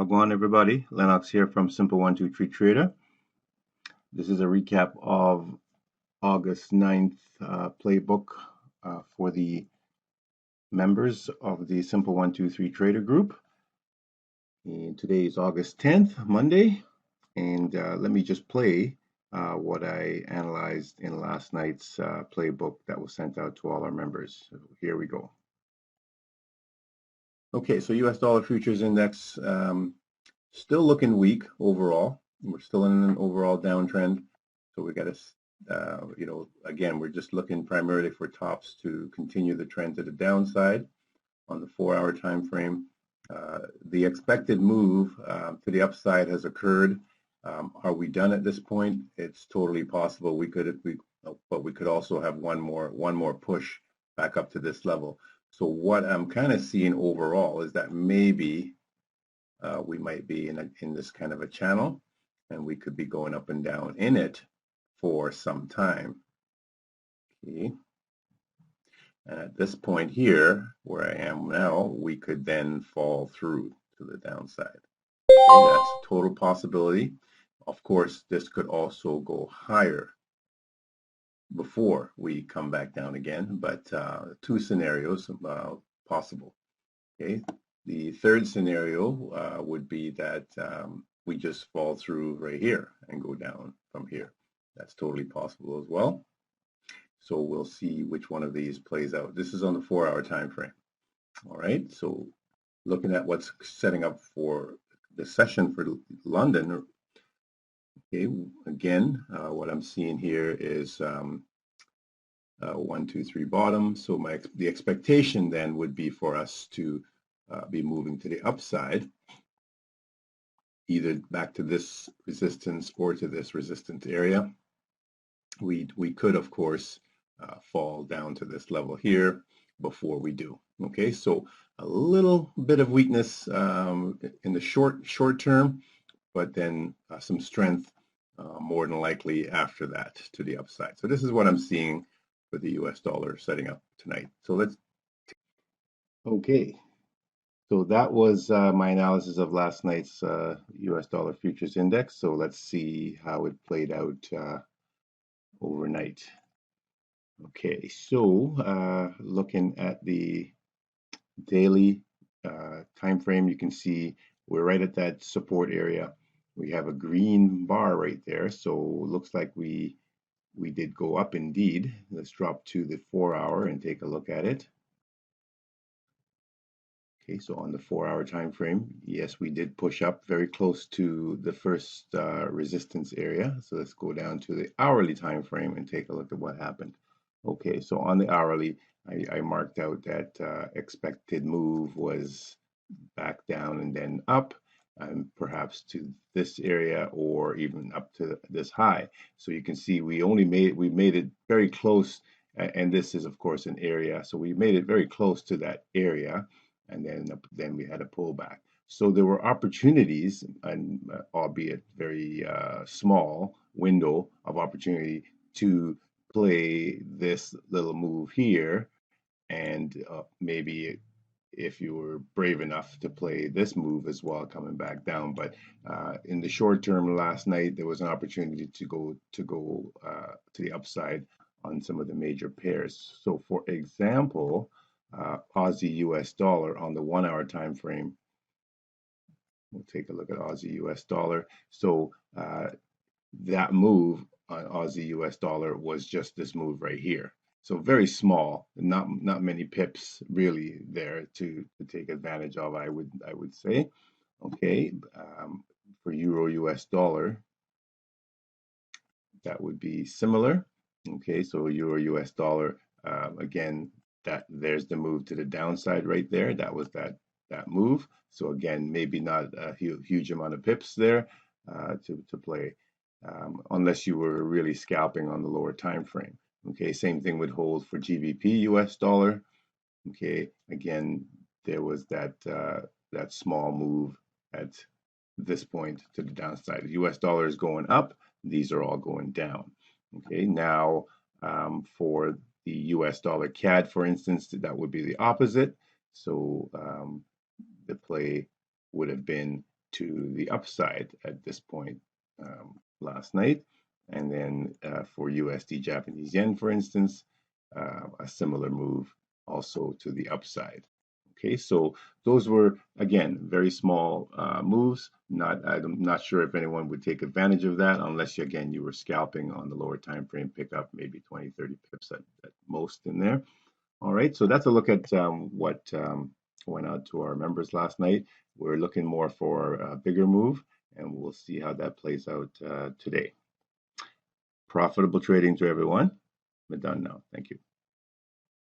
Wagwan everybody, Lennox here from Simple123 Trader. This is a recap of August 9th playbook for the members of the Simple123 Trader group. And today is August 10th, Monday, and let me just play what I analyzed in last night's playbook that was sent out to all our members. So here we go. Okay, so US dollar futures index still looking weak overall. We're still in an overall downtrend. So we got to, again, we're just looking primarily for tops to continue the trend to the downside on the 4-hour time frame. The expected move to the upside has occurred. Are we done at this point? It's totally possible. But we could also have one more push back up to this level. So what I'm kind of seeing overall is that maybe we might be in this kind of a channel, and we could be going up and down in it for some time. Okay. And at this point here, where I am now, we could then fall through to the downside. Okay, that's a total possibility. Of course, this could also go higher before we come back down again, but two scenarios possible. Okay. The third scenario would be that we just fall through right here and go down from here. That's totally possible as well. So we'll see which one of these plays out. This is on the 4-hour time frame. All right. So looking at what's setting up for the session for London. Okay. Again, what I'm seeing here is 1, 2, 3 bottom. So the expectation then would be for us to be moving to the upside, either back to this resistance or to this resistance area. We could, of course, fall down to this level here before we do. Okay, so a little bit of weakness in the short term, but then some strength more than likely after that to the upside. So this is what I'm seeing for the US dollar setting up tonight. So let's. Okay. So that was my analysis of last night's US dollar futures index. So let's see how it played out overnight. Okay, so looking at the daily time frame, you can see we're right at that support area. We have a green bar right there. So looks like we did go up indeed. Let's drop to the 4-hour and take a look at it. Okay, so on the 4-hour time frame, yes, we did push up very close to the first resistance area. So let's go down to the hourly time frame and take a look at what happened. Okay, so on the hourly, I marked out that expected move was back down and then up, and perhaps to this area or even up to this high. So you can see we made it very close, and this is of course an area. So we made it very close to that area. And then we had a pullback. So there were opportunities, and albeit very small window of opportunity to play this little move here, and maybe if you were brave enough to play this move as well, coming back down. But in the short term, last night there was an opportunity to go to the upside on some of the major pairs. So, for example, Aussie US dollar on the 1-hour time frame. We'll take a look at Aussie US dollar. So that move on Aussie US dollar was just this move right here. So very small, not many pips really there to take advantage of, I would say. Okay, for Euro US dollar, that would be similar. Okay, so Euro US dollar, again, there's the move to the downside right there. That was that move. So again, maybe not a huge amount of pips there to play, unless you were really scalping on the lower time frame. Okay, same thing would hold for GBP US dollar. Okay, again, there was that small move at this point to the downside. The US dollar is going up. These are all going down. Okay, now for the US dollar CAD, for instance, that would be the opposite. So the play would have been to the upside at this point last night. And then for USD Japanese yen, for instance, a similar move also to the upside. Okay, so those were, again, very small moves. I'm not sure if anyone would take advantage of that unless, again, you were scalping on the lower time frame, pick up maybe 20, 30 pips at most in there. All right, so that's a look at what went out to our members last night. We're looking more for a bigger move, and we'll see how that plays out today. Profitable trading to everyone. We're done now. Thank you.